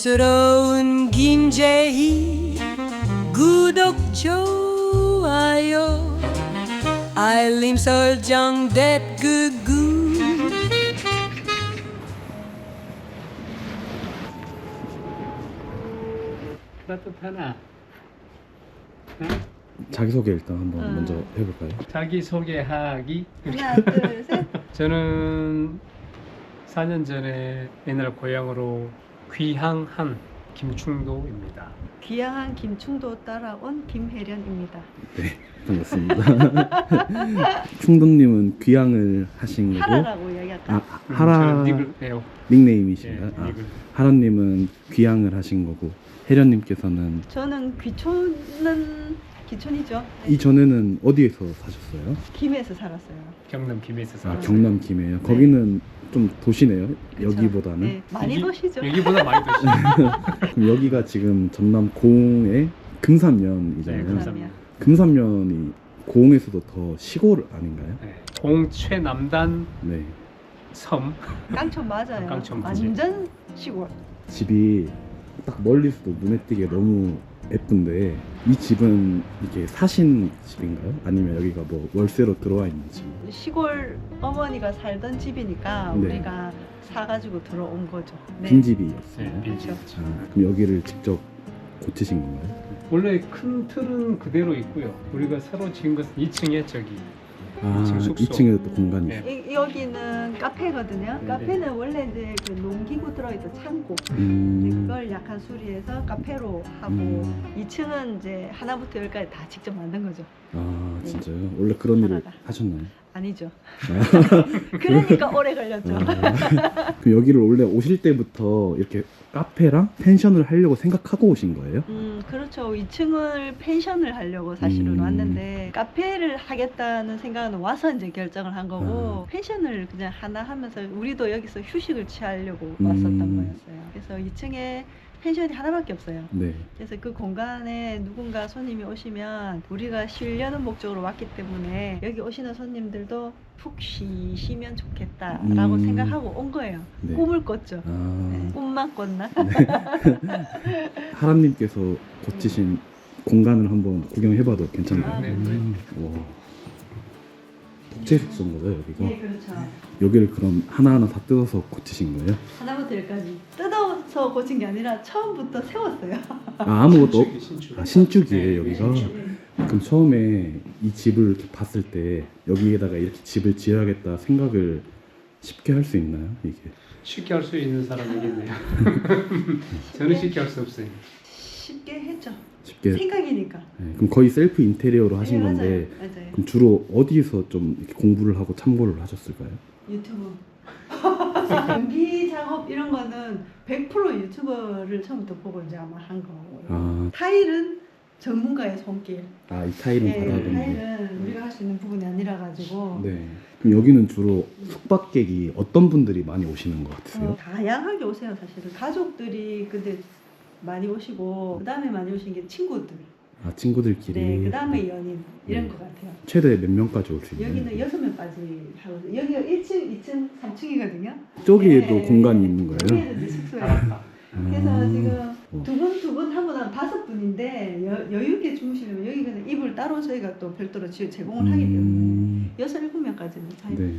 촌스러운 김재희 구독 좋아요 알림 설정 댓글 따뜻하나? 자기소개 일단 한번 먼저 해볼까요? 자기소개하기. 하나, 둘, 셋. 저는 4년 전에 옛날 고향으로 귀향한 김충도입니다. 귀향한 김충도 따라온 김혜련입니다. 네, 반갑습니다. 충동님은 귀향을 하신 거고 하라라고 이야기할까? 하라 저는 닉을 해요. 닉네임이신가요? 예, 닉을. 하라님은 귀향을 하신 거고 혜련님께서는 저는 귀촌이죠. 네. 이전에는 어디에서 사셨어요? 김해에서 살았어요. 경남 김해에서 아, 살았어요. 경남 김해요. 거기는 좀 도시네요. 그쵸? 여기보다는. 네, 많이 도시죠. 여기보다 많이 도시. 그럼 여기가 지금 전남 고흥의 금산면이잖아요. 네, 금산면. 금산면이 고흥에서도 더 시골 아닌가요? 네. 공최남단 네. 섬. 깡촌 맞아요. 깡촌 맞지. 완전 시골. 집이 딱 멀리서도 눈에 띄게 너무 예쁜데 이 집은 이게 사신 집인가요? 아니면 여기가 뭐 월세로 들어와 있는 집? 시골 어머니가 살던 집이니까 네. 우리가 사가지고 들어온 거죠. 네. 빈집이었어요. 네, 빈집. 아, 그럼 여기를 직접 고치신 건가요? 원래 큰 틀은 그대로 있고요. 우리가 새로 지은 것은 2층에 저기 아, 2층 숙소. 2층에도 또 공간이 네. 있어요. 여기는 카페거든요. 네. 카페는 원래 이제 그 농기구 들어있던 창고. 그걸 약간 수리해서 카페로 하고 2층은 이제 하나부터 열까지 다 직접 만든 거죠. 아, 네. 진짜요? 원래 그런 일을 하나가. 하셨나요? 아니죠. 그러니까 오래 걸렸죠. 아, 그럼 여기를 원래 오실 때부터 이렇게 카페랑 펜션을 하려고 생각하고 오신 거예요? 그렇죠. 2층을 펜션을 하려고 사실은 왔는데 카페를 하겠다는 생각은 와서 이제 결정을 한 거고 펜션을 그냥 하나 하면서 우리도 여기서 휴식을 취하려고 왔었던 거였어요. 그래서 2층에 펜션이 하나밖에 없어요. 네. 그래서 그 공간에 누군가 손님이 오시면 우리가 쉬려는 목적으로 왔기 때문에 여기 오시는 손님들도 푹 쉬시면 좋겠다라고 생각하고 온 거예요. 네. 꿈을 꿨죠. 아, 네. 꿈만 꿨나? 하람님께서 고치신 공간을 한번 구경해봐도 괜찮나요? 네, 네. 와. 독재 숙소인 거죠, 여기가? 네, 그렇죠. 여기를 그럼 하나하나 다 뜯어서 고치신 거예요? 하나부터 열까지 뜯어서 고친 게 아니라 처음부터 세웠어요. 아, 아무것도 없... 신축. 아, 신축이에요, 여기가? 신축. 그럼 처음에 이 집을 이렇게 봤을 때 여기에다가 이렇게 집을 지어야겠다 생각을 쉽게 할 수 있나요, 이게? 쉽게 할 수 있는 사람이겠네요. 저는 쉽게 할 수 없어요. 쉽게 했죠. 쉽게. 생각이니까. 네, 그럼 거의 셀프 인테리어로 하신 네, 건데 맞아요. 맞아요. 그럼 주로 어디서 좀 이렇게 공부를 하고 참고를 하셨을까요? 유튜브. 전기 작업 이런 거는 100% 유튜버를 처음부터 보고 이제 아마 한 거고. 아, 타일은 전문가의 손길. 아, 이 타일은 네, 받아둔 거. 타일은 우리가 할 수 있는 부분이 아니라 가지고 네. 그럼 여기는 주로 숙박객이 어떤 분들이 많이 오시는 것 같으세요? 다양하게 오세요 사실은. 가족들이 근데 많이 오시고 그 다음에 많이 오신 게 친구들. 아, 친구들끼리. 네, 그 다음에 연인 이런 네. 것 같아요. 최대 몇 명까지 올 수 있나요? 여기는 6명까지 하거든요. 여기가 1층, 2층, 3층이거든요. 저기에도 네, 공간이 있는 거예요? 여기에도 이제 숙소예요. 알았다. 그래서 지금 어. 두 분 하고 나면 5분인데 여유 있게 주무시려면 여기 그냥 이불 따로 저희가 또 별도로 제공을 하기 때문에 6, 7명까지는 자유. 네.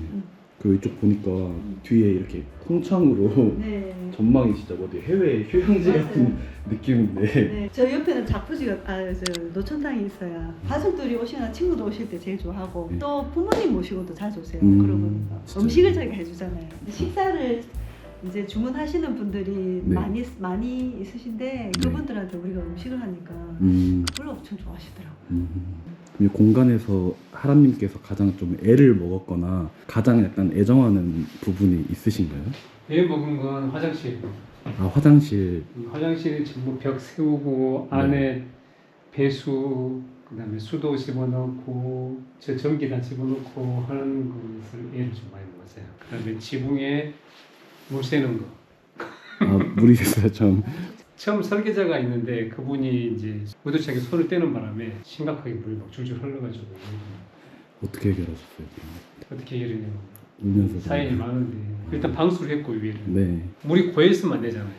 그 이쪽 보니까 뒤에 이렇게 통창으로 네. 전망이 진짜 어디 해외 휴양지 같은 느낌인데. 네. 저 옆에는 자쿠지가 저 노천탕이 있어요. 가족들이 오시거나 친구도 오실 때 제일 좋아하고 네. 또 부모님 모시고도 자주 오세요. 진짜요? 그러고 음식을 저희가 해주잖아요. 식사를 이제 주문하시는 분들이 네. 많이 있으신데 그분들한테 우리가 음식을 하니까 그걸 엄청 좋아하시더라고요. 이 공간에서 하람님께서 가장 좀 애를 먹었거나 가장 약간 애정하는 부분이 있으신가요? 애 먹은 건 화장실. 아, 화장실. 화장실에 전부 벽 세우고 안에 배수, 그다음에 수도 집어넣고 저 전기 다 집어넣고 하는 것을 애를 좀 많이 먹었어요. 그다음에 지붕에 물 새는 거. 아, 물이 됐어요, 좀. 처음 설계자가 있는데 그분이 이제 무도차게 손을 떼는 바람에 심각하게 물이 막 줄줄 흘러가지고 어떻게 해결하셨어요? 어떻게 해결했냐고 울면서. 사연이 많은데 일단 방수를 했고 위에는 네. 물이 고여 있으면 안 되잖아요.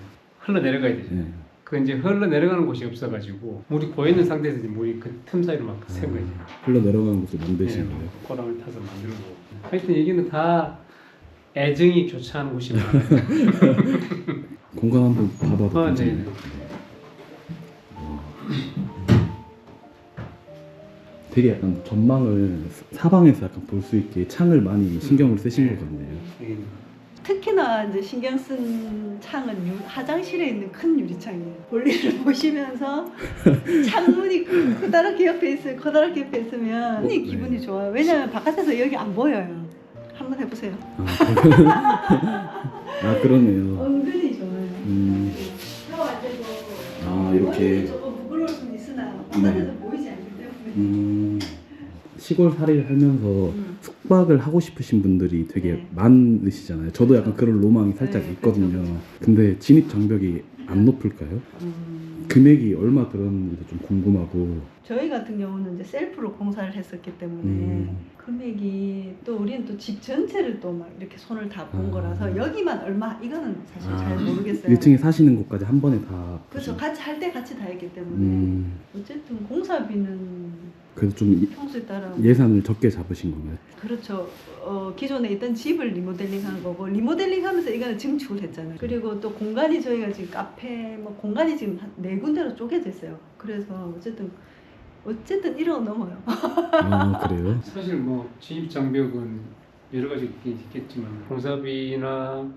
흘러내려가야 되잖아요. 네. 그 이제 흘러내려가는 곳이 없어가지고 물이 고여있는 상태에서 이제 물이 그 틈 사이로 막 샌 거죠. 흘러 내려가는 곳을 만드신 네, 거예요. 꼬랑을 타서 만들고. 하여튼 여기는 다 애정이 교차하는 곳이 많아요. 공간 한번 봐봐도 네. 괜찮아요. 되게 약간 전망을 사방에서 약간 볼 수 있게 창을 많이 신경을 쓰신 것 같네요. 여기는. 특히나 이제 신경 쓴 창은 화장실에 있는 큰 유리창이에요. 볼일을 보시면서 창문이 커다랗게 옆에 있어요. 커다랗게 옆에 있으면 네. 기분이 좋아요. 왜냐면 바깥에서 여기 안 보여요. 한번 해보세요. 아 그러네요. 은근히 좋아요. 샤워할 때도 이렇게. 머리는 조금 부끄러울 수는 있으나 바깥에서 보이지 않기 때문에. 시골 살이를 하면서 숙박을 하고 싶으신 분들이 되게 네. 많으시잖아요. 저도 약간 그런 로망이 살짝 네, 있거든요. 그렇죠. 근데 진입 장벽이 안 높을까요? 금액이 얼마 들었는지도 좀 궁금하고. 저희 같은 경우는 이제 셀프로 공사를 했었기 때문에 금액이 또 우리는 또 집 전체를 또 막 이렇게 손을 다 본 거라서 여기만 얼마 이거는 사실 잘 모르겠어요. 1층에 사시는 곳까지 한 번에 다. 그렇죠. 같이 할 때 같이 다 했기 때문에 어쨌든 공사비는 그래도 좀 평소에 따라 예산을 적게 잡으신 건가요? 그렇죠. 기존에 있던 집을 리모델링한 거고 리모델링하면서 이거는 증축을 했잖아요. 그리고 또 공간이 저희가 지금 카페 뭐 공간이 지금 한 4군데로 쪼개져 있어요. 그래서 어쨌든 1억 넘어요. 아 그래요? 사실 뭐 진입 장벽은 여러 가지 있긴 있겠지만 공사비나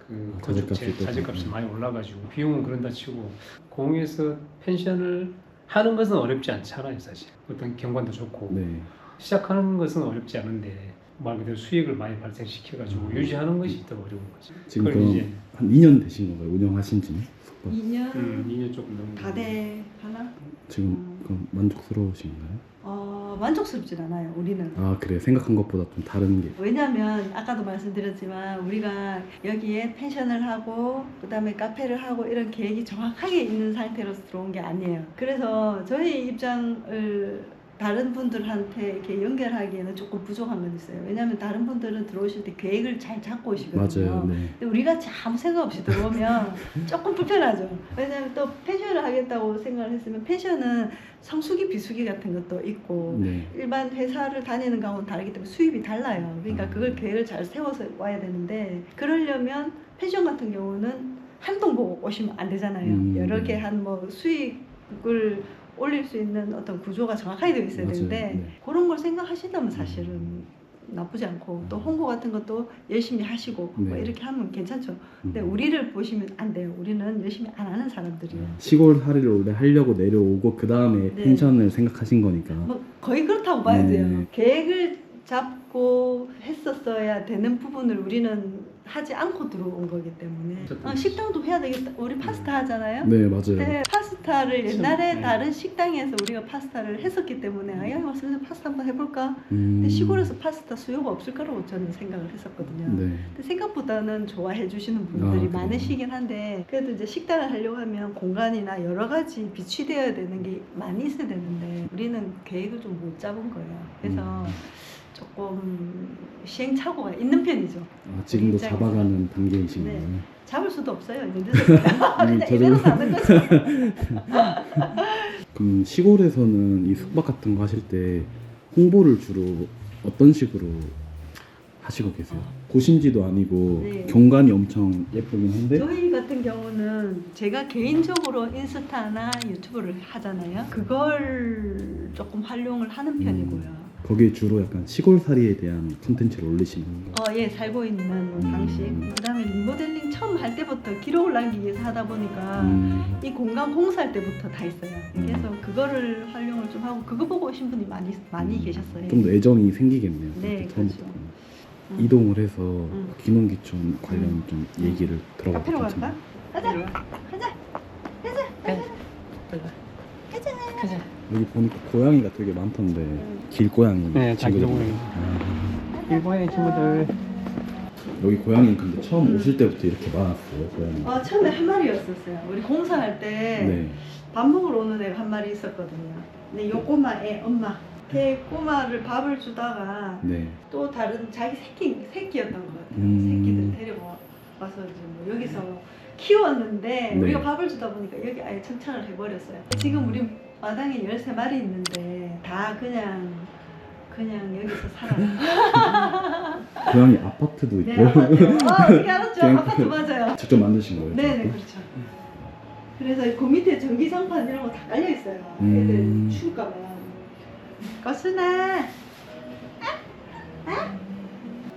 그 자재값이 자재값이 많이 올라가지고 비용은 그런다 치고 공에서 펜션을 하는 것은 어렵지 않잖아요. 사실 어떤 경관도 좋고 네. 시작하는 것은 어렵지 않은데 말 그대로 수익을 많이 발생시켜가지고 유지하는 것이 더 어려운 거죠. 지금 그걸 그럼 이제 한 2년 되신 건가요? 운영하신 지는? 숙박. 2년 2년 조금 넘는 다 돼 하나? 지금 그럼 만족스러우신가요? 만족스럽진 않아요. 우리는. 아 그래요? 생각한 것보다 좀 다른 게. 왜냐면 아까도 말씀드렸지만 우리가 여기에 펜션을 하고 그다음에 카페를 하고 이런 계획이 정확하게 있는 상태로서 들어온 게 아니에요. 그래서 저희 입장을 다른 분들한테 이렇게 연결하기에는 조금 부족한 건 있어요. 왜냐하면 다른 분들은 들어오실 때 계획을 잘 잡고 오시거든요. 맞아요. 네. 근데 우리 같이 아무 생각 없이 들어오면 조금 불편하죠. 왜냐하면 또 펜션을 하겠다고 생각을 했으면 펜션은 성수기 비수기 같은 것도 있고 네. 일반 회사를 다니는 거하고는 다르기 때문에 수입이 달라요. 그러니까 그걸 계획을 잘 세워서 와야 되는데 그러려면 펜션 같은 경우는 한 동 보고 오시면 안 되잖아요. 여러 개 한 뭐 수익을 올릴 수 있는 어떤 구조가 정확하게 되어 있어야 맞아요. 되는데 네. 그런 걸 생각하신다면 사실은 나쁘지 않고 또 홍보 같은 것도 열심히 하시고 뭐 네. 이렇게 하면 괜찮죠. 근데 우리를 보시면 안 돼요. 우리는 열심히 안 하는 사람들이에요. 시골 살이를 원래 하려고 내려오고 그 다음에 네. 펜션을 생각하신 거니까. 뭐 거의 그렇다고 봐야 네. 돼요. 계획을 잡고 했었어야 되는 부분을 우리는 하지 않고 들어온 거기 때문에 식당도 해야 되겠다. 우리 파스타 하잖아요. 네 맞아요. 네, 파스타를 옛날에 네. 다른 식당에서 우리가 파스타를 했었기 때문에 여기 와서 파스타 한번 해볼까? 근데 시골에서 파스타 수요가 없을 거라고 저는 생각을 했었거든요. 네. 근데 생각보다는 좋아해 주시는 분들이 그래요? 많으시긴 한데 그래도 이제 식당을 하려고 하면 공간이나 여러 가지 비치되어야 되는 게 많이 있어야 되는데 우리는 계획을 좀 못 잡은 거예요. 그래서 조금 시행착오가 있는 편이죠. 지금도 입장에서. 잡아가는 단계이신 네. 거예요. 잡을 수도 없어요. 이제 늦었어요. 그냥 저도- 이대로 사는 거죠. 그럼 시골에서는 이 숙박 같은 거 하실 때 홍보를 주로 어떤 식으로 하시고 계세요? 고심지도 아니고 네. 경관이 엄청 예쁘긴 한데 저희 같은 경우는 제가 개인적으로 인스타나 유튜브를 하잖아요. 그걸 조금 활용을 하는 편이고요. 거기에 주로 약간 시골살이에 대한 컨텐츠를 올리시는 건가요? 예, 살고 있는 방식. 그다음에 리모델링 처음 할 때부터 기록을 남기기 위해서 하다 보니까 이 공간 공사할 때부터 다 있어요. 그래서 그거를 활용을 좀 하고 그거 보고 오신 분이 많이 계셨어요. 좀 더 애정이 생기겠네요. 네, 그렇게 처음부터. 그렇죠. 이동을 해서 귀농귀촌 관련 좀 얘기를 들어봐도 카페로 갈까? 괜찮아요? 가자. 여기 보니까 고양이가 되게 많던데 길고양이 네, 친구들. 자기고양이. 아, 일본의 친구들 여기 고양이는 근데 처음 오실 때부터 이렇게 많았어요 고양이. 처음에 한 마리였었어요. 우리 공사할 때 네. 밥 먹으러 오는 애가 한 마리 있었거든요. 근데 요 꼬마 애 엄마 걔 꼬마를 밥을 주다가 네. 또 다른 자기 새끼였던 것 같아요. 음. 새끼들 데리고 와서 이제 뭐 여기서 키웠는데 네. 우리가 밥을 주다 보니까 여기 아예 정착을 해버렸어요. 지금 우리 마당에 13마리 있는데 다 그냥 여기서 살아요. 고양이 아파트도 있고. 네, 아파트요. 어떻게 알았죠? 그냥 아파트 맞아요. 직접 만드신 거예요? 네네, 그렇죠. 그래서 그 밑에 전기장판 이런 거 다 깔려 있어요. 애들 추울까봐. 거순아.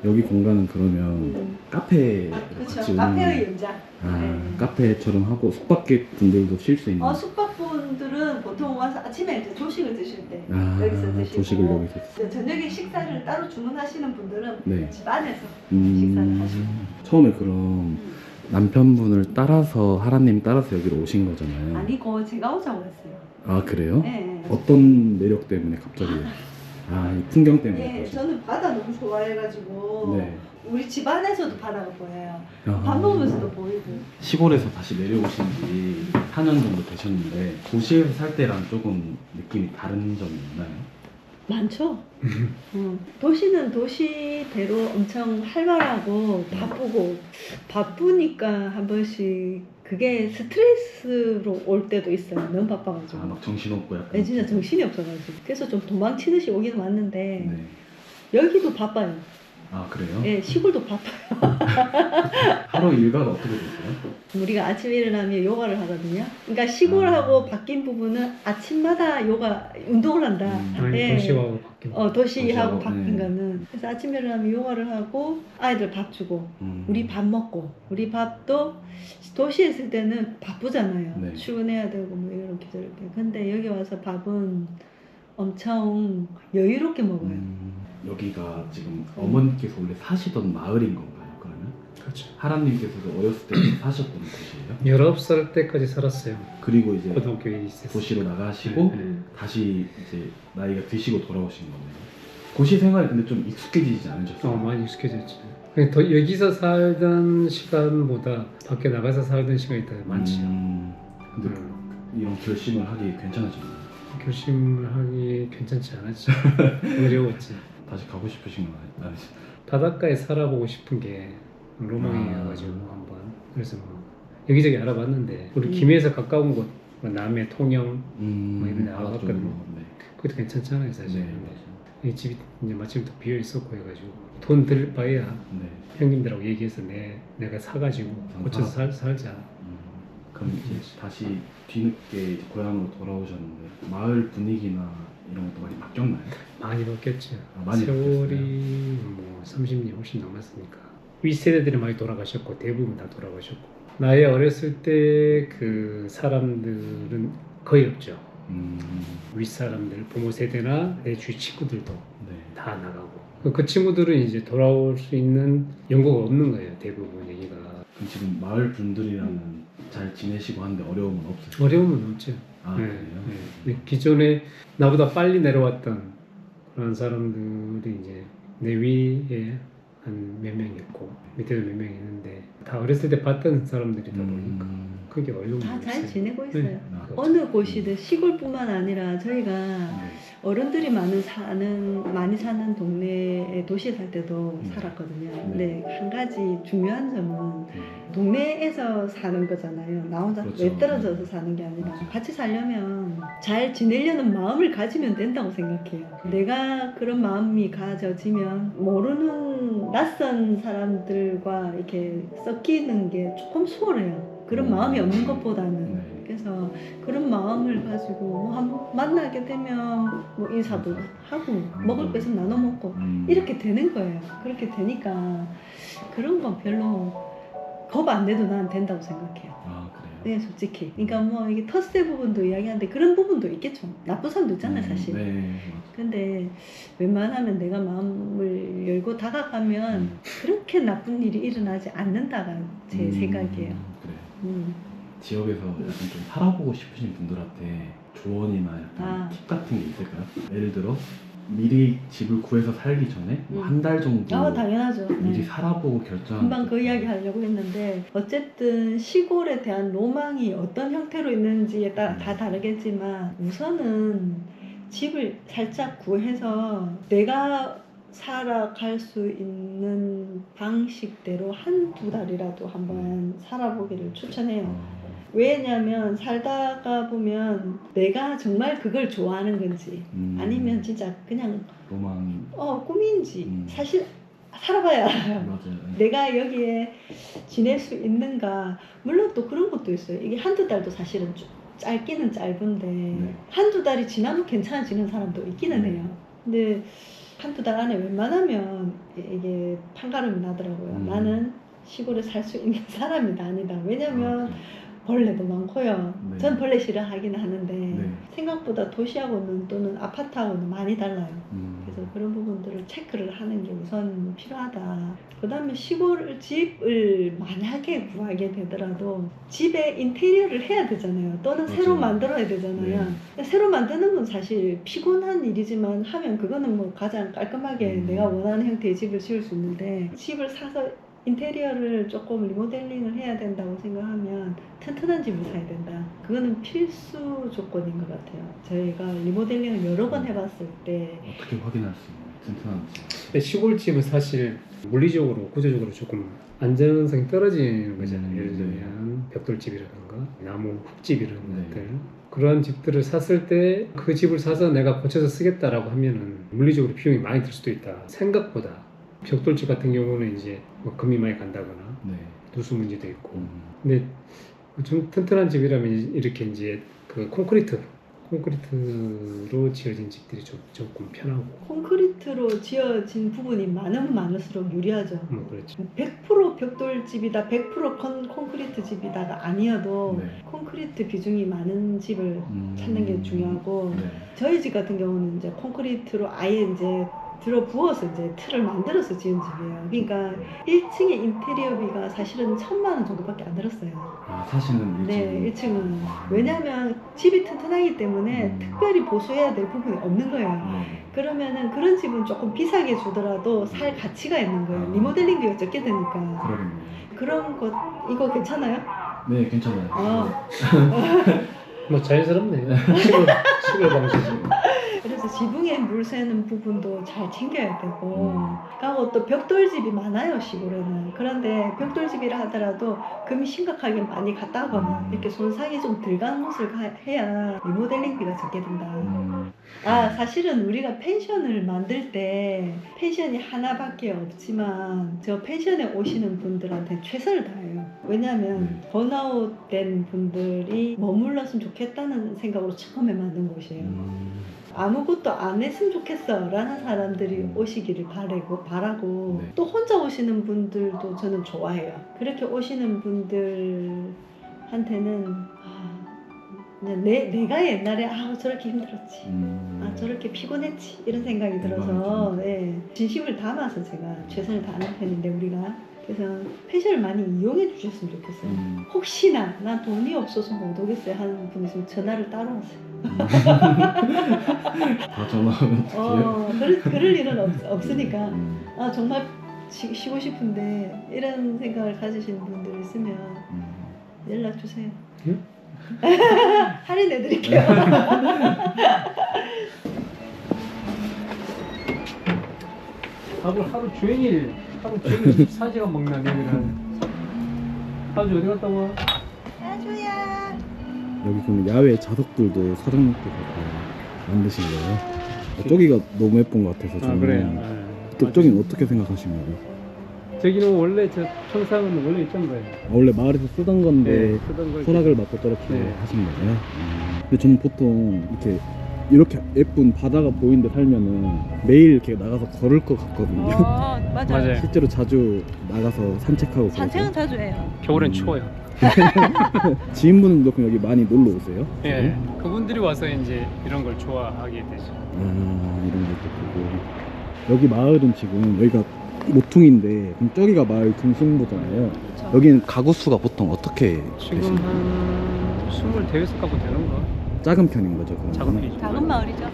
여기 공간은 그러면 카페 그렇죠. 같이 카페의 연장. 네. 카페처럼 하고 숙박객 분들도 쉴 수 있는. 숙박분들은 보통 와서 아침에 이제 조식을 드실 때 아, 여기서 드시고 조식을 여기서. 이제 저녁에 식사를 따로 주문하시는 분들은 네. 집 안에서 식사를 하시고. 처음에 그럼 남편분을 따라서 하라님 따라서 여기로 오신 거잖아요. 아니고 제가 오자고 했어요. 아 그래요? 네. 어떤 매력 때문에 갑자기? 이 풍경 때문에. 네, 그러신- 저는 바다 너무 좋아해가지고 네. 우리 집 안에서도 바다가 보여요. 아. 밥 먹으면서도 보이고. 시골에서 다시 내려오신 지 4년 정도 되셨는데 도시에서 살 때랑 조금 느낌이 다른 점이 있나요? 많죠. 도시는 도시대로 엄청 활발하고 바쁘고 바쁘니까 한 번씩 그게 스트레스로 올 때도 있어요. 너무 바빠가지고. 막 정신없고 약간. 네, 진짜 정신이 없어가지고. 그래서 좀 도망치듯이 오긴 왔는데 네. 여기도 바빠요. 아 그래요? 예, 시골도 바빠요. 하루 일과가 어떻게 되세요? 우리가 아침에 일어나면 요가를 하거든요. 그러니까 시골하고 바뀐 부분은 아침마다 요가 운동을 한다. 아니 예. 도시하고 바뀐 도시하고 도시하고, 바뀐 네. 거는. 그래서 아침에 일어나면 요가를 하고 아이들 밥 주고 우리 밥 먹고 우리 밥도 도시에 있을 때는 바쁘잖아요. 네. 출근해야 되고 뭐 이렇게 저렇게. 근데 여기 와서 밥은 엄청 여유롭게 먹어요. 여기가 지금 어머니께서 원래 사시던 마을인 건가요? 그러면? 그렇죠. 하람님께서도 어렸을 때 사셨던 곳이에요? 19살 때까지 살았어요. 그리고 이제 고등학교에 있었어요. 도시로 나가시고 네. 다시 이제 나이가 드시고 돌아오신 거네요. 도시 생활이 근데 좀 익숙해지지 않으셨어요? 많이 익숙해졌죠. 더 여기서 살던 시간보다 밖에 나가서 살던 시간이 더 많지요. 근데 이런 결심을 하기 괜찮으셨나요? 결심을 하기 괜찮지 않았지. 어려웠지. 다시 가고 싶으신 건 아니죠? 바닷가에 살아보고 싶은 게 로망이어가지고 한번. 그래서 뭐 여기저기 알아봤는데 우리 김해에서 가까운 곳, 뭐 남해, 통영 뭐 이런 데 알아봤거든요. 네. 그것도 괜찮잖아요 사실. 네, 이 집이 이제 마침 또 비어 있었고 해가지고 돈 들 바에야 네. 형님들하고 얘기해서 내가 사가지고 고쳐서 살자. 그럼 이제 다시 뒤늦게 이제 고향으로 돌아오셨는데 마을 분위기나 이런 것도 많이 바뀌었나요? 많이 바뀌었죠. 많이 세월이 뭐 30년 훨씬 넘었으니까 윗세대들이 많이 돌아가셨고 대부분 다 돌아가셨고 나의 어렸을 때 그 사람들은 거의 없죠. 윗사람들 부모 세대나 내 주위 친구들도 네. 다 나가고 그 친구들은 이제 돌아올 수 있는 연고가 없는 거예요. 대부분 여기가. 그럼 지금 마을 분들이랑은 잘 지내시고 하는데 어려움은 없어요? 어려움은 없죠. 아 네, 그래요? 네. 기존에 나보다 빨리 내려왔던 그런 사람들이 이제 내 위에 한 몇 명 있고 밑에도 몇 명 있는데 다 어렸을 때 봤던 사람들이다 보니까 그게 어려움이 다 잘 없어요. 지내고 있어요. 네. 어느 곳이든 시골뿐만 아니라 저희가 네. 어른들이 많이 사는 동네에 도시에 살 때도 살았거든요. 근데 한 가지 중요한 점은 동네에서 사는 거잖아요. 나 혼자 그렇죠. 외떨어져서 사는 게 아니라 맞아요. 같이 살려면 잘 지내려는 마음을 가지면 된다고 생각해요. 내가 그런 마음이 가져지면 모르는 낯선 사람들과 이렇게 섞이는 게 조금 수월해요. 그런 마음이 없는 것보다는. 네. 그래서 그런 마음을 가지고 뭐 한번 만나게 되면 뭐 인사도 하고 먹을 거 있으면 나눠 먹고 이렇게 되는 거예요. 그렇게 되니까 그런 건 별로 겁 안 내도 난 된다고 생각해요. 아 그래요? 네, 솔직히. 그러니까 뭐 이게 텃세 부분도 이야기하는데 그런 부분도 있겠죠. 나쁜 사람도 있잖아요, 사실. 네. 근데 웬만하면 내가 마음을 열고 다가가면 그렇게 나쁜 일이 일어나지 않는다가 제 생각이에요. 그래요. 지역에서 약간 좀 살아보고 싶으신 분들한테 조언이나 약간 팁 같은 게 있을까요? 예를 들어 미리 집을 구해서 살기 전에 한 달 정도 당연하죠. 미리 네. 살아보고 결정하는 금방 그 이야기 하려고 했는데 어쨌든 시골에 대한 로망이 어떤 형태로 있는지에 따라 다 다르겠지만 우선은 집을 살짝 구해서 내가 살아갈 수 있는 방식대로 한두 달이라도 한번 살아보기를 추천해요. 왜냐면 살다가 보면 내가 정말 그걸 좋아하는 건지 아니면 진짜 그냥 로망. 꿈인지 사실 살아봐야 알아요. 맞아요. 내가 여기에 지낼 수 있는가. 물론 또 그런 것도 있어요. 이게 한두 달도 사실은 짧기는 짧은데 네. 한두 달이 지나면 괜찮아지는 사람도 있기는 해요. 근데 한두 달 안에 웬만하면 이게 판가름이 나더라고요. 나는 시골에 살 수 있는 사람이 아니다. 왜냐면 벌레도 많고요. 네. 전 벌레 싫어하긴 하는데 네. 생각보다 도시하고는 또는 아파트하고는 많이 달라요. 그래서 그런 부분들을 체크를 하는 게 우선 필요하다. 그 다음에 시골 집을 만약에 구하게 되더라도 집에 인테리어를 해야 되잖아요. 또는 맞아요. 새로 만들어야 되잖아요. 새로 만드는 건 사실 피곤한 일이지만 하면 그거는 뭐 가장 깔끔하게 내가 원하는 형태의 집을 지을 수 있는데 집을 사서 인테리어를 조금 리모델링을 해야 된다고 생각하면 튼튼한 집을 사야 된다. 그거는 필수 조건인 것 같아요. 저희가 리모델링을 여러 번 해봤을 때 어떻게 확인할 수 있나요? 튼튼한지. 근데 시골집은 사실 물리적으로 구조적으로 조금 안전성이 떨어지는 거잖아요. 예를 들면 벽돌집이라든가 나무 흙집 이런 것들. 그런 집들을 샀을 때 그 집을 사서 내가 고쳐서 쓰겠다라고 하면은 물리적으로 비용이 많이 들 수도 있다. 생각보다 벽돌집 같은 경우는 이제 뭐 금이 많이 간다거나 네. 누수 문제도 있고. 근데 좀 튼튼한 집이라면 이렇게 이제 그 콘크리트로 지어진 집들이 조금 편하고. 콘크리트로 지어진 부분이 많으면 많을수록 유리하죠. 그렇죠. 100% 벽돌집이다, 100% 콘크리트 집이다가 아니어도 네. 콘크리트 비중이 많은 집을 찾는 게 중요하고 네. 저희 집 같은 경우는 이제 콘크리트로 아예 이제 들어 부어서 이제 틀을 만들어서 지은 집이에요. 그러니까 1층의 인테리어비가 사실은 1,000만 원 정도밖에 안 들었어요. 아, 사실은 네, 1층은. 왜냐하면 집이 튼튼하기 때문에 특별히 보수해야 될 부분이 없는 거예요. 네. 그러면은 그런 집은 조금 비싸게 주더라도 살 가치가 있는 거예요. 리모델링비가 적게 되니까. 그러겠네요. 그런 것, 이거 괜찮아요? 네, 괜찮아요. 뭐 자연스럽네. 시골 방식이. 그래서 지붕에 물 새는 부분도 잘 챙겨야 되고 그리고 또 벽돌집이 많아요 시골에는. 그런데 벽돌집이라 하더라도 금이 심각하게 많이 갔다거나 이렇게 손상이 좀 덜 가는 곳을 해야 리모델링비가 적게 든다. 사실은 우리가 펜션을 만들 때 펜션이 하나밖에 없지만 저 펜션에 오시는 분들한테 최선을 다해요. 왜냐하면 번아웃 된 분들이 머물렀으면 좋겠다는 생각으로 처음에 만든 곳이에요. 아무것도 안 했으면 좋겠어 라는 사람들이 오시기를 바라고 네. 또 혼자 오시는 분들도 저는 좋아해요. 그렇게 오시는 분들한테는 그냥 내가 옛날에 저렇게 힘들었지, 저렇게 피곤했지 이런 생각이 들어서 진심을 담아서 제가 최선을 다하는 편인데 우리가 그래서 펜션을 많이 이용해 주셨으면 좋겠어요. 혹시나 난 돈이 없어서 못 오겠어요 하는 분 있으면 전화를 따로 하세요. 다 전화하면 그럴 일은 없으니까 정말 쉬고 싶은데 이런 생각을 가지시는 분들 있으면 연락 주세요. 할인해 드릴게요. 밥을 하루 종일 4시간 먹나 내일은. 아주 어디 갔다 와? 아주야. 여기 그럼 야외 자석들도 사장님께서 다 만드신 거예요? 저기가 너무 예쁜 것 같아서 저는. 그래요. 저기는 어떻게 생각하신 거예요? 저기는 원래 저 청상은 원래 있던 거예요. 원래 마을에서 쓰던 건데 쓰던 걸 허락을 받고 저렇게 네. 하신 거예요? 근데 저는 보통 이렇게 예쁜 바다가 보이는 데 살면은 매일 이렇게 나가서 걸을 것 같거든요. 맞아요. 실제로 자주 나가서 산책하고 산책은 자주 해요. 겨울엔 추워요. 지인분들도 그럼 여기 많이 놀러 오세요? 예, 그분들이 와서 이제 이런 걸 좋아하게 되죠. 이런 것도 보고. 여기 마을은 지금 여기가 모퉁인데 그럼 저기가 마을 중심부잖아요. 그렇죠. 여기는 가구 수가 보통 어떻게 지금 되시나요? 한 20대여섯 가구 되는가? 작은 편인 거죠? 그러면? 작은 편이죠. 작은 마을이죠.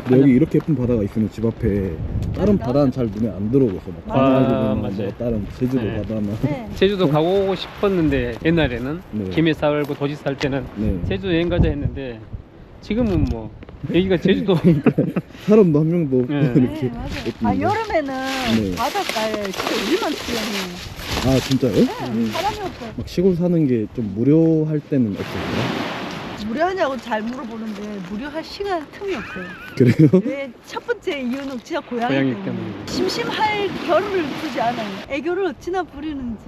근데 여기 이렇게 예쁜 바다가 있으면 집 앞에 다른 바다는 잘 눈에 안 들어오겠어. 막 맞아요. 뭐 다른 제주도 네. 바다나. 네. 제주도 가고 싶었는데 옛날에는 네. 김해 살고 도시 살 때는 네. 제주도 여행 가자 했는데 지금은 뭐 여기가 제주도 사람도 한 명도 없고 네. 이렇게 네, 맞아요. 예쁜데. 아, 여름에는 네. 바닷가에 진짜 우리만 수영해요. 아 진짜요? 네, 사람이 없어요. 막 시골 사는 게 좀 무료할 때는 없을까요? 무료하냐고 잘 물어보는데 무료할 시간 틈이 없어요. 그래요? 왜 첫 번째 이유는 진짜 고양이, 고양이 때문에. 때문에. 심심할 겨를을 두지 않아요. 애교를 어찌나 부리는지.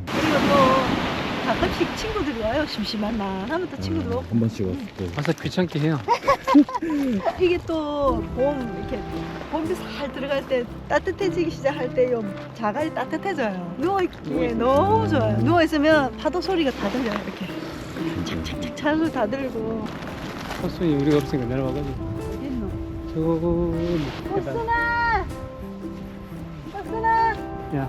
그리고 또 가끔씩 친구들이 와요. 심심하나 하면 또 친구들 오고. 한 번씩 왔을 때. 와서 귀찮게 해요. 이게 또 이렇게 봄이 살 들어갈 때 따뜻해지기 시작할 때요 자갈이 따뜻해져요. 누워있기에 너무 좋아요. 누워있으면 파도 소리가 다 들려요. 이렇게 착착착 차는 소리 다 들리고. 호수이 우리가 없으니까 내려와가지고 있노? 저기 버스나! 버스나! 야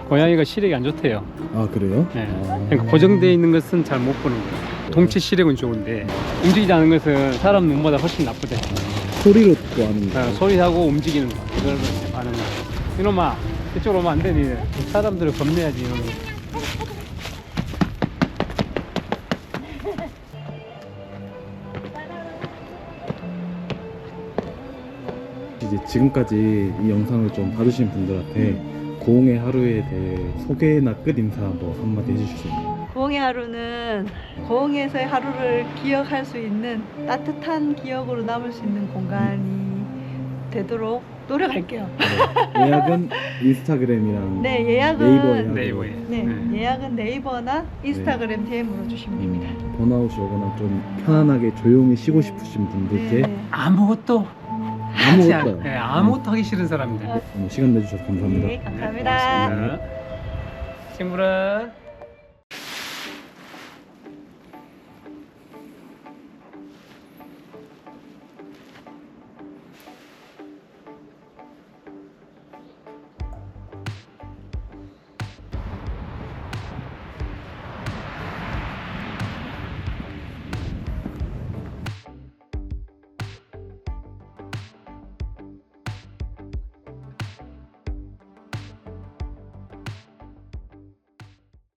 고양이가 시력이 안 좋대요. 아 그래요? 네. 아. 그러니까 고정되어 있는 것은 잘 못 보는 거예요. 동체 시력은 좋은데 움직이지 않는 것은 사람 눈보다 훨씬 나쁘대. 소리로 또 아는 거. 소리하고 움직이는 거 그걸 아는 거. 이놈아 이쪽으로 오면 안 돼. 니네 사람들을 겁내야지. 이놈. 이제 지금까지 이 영상을 좀 봐주신 분들한테 고흥의 하루에 대해 소개나 끝 인사 뭐 한마디 해주실 수 있나요? 고흥의 하루는 고흥에서의 하루를 기억할 수 있는 따뜻한 기억으로 남을 수 있는 공간이 되도록 노력할게요. 네. 예약은 인스타그램이랑 네, 예약은 네이버에 네이버에. 네, 네. 예약은 네이버나 인스타그램 DM으로 주시면 됩니다. 번아웃이 오거나 좀 편안하게 조용히 쉬고 싶으신 분들께 네. 아무것도 아무것도 하지 않- 네, 아무것도 하기 싫은 사람들. 오늘 시간 내주셔서 감사합니다. 네, 감사합니다. 친구라.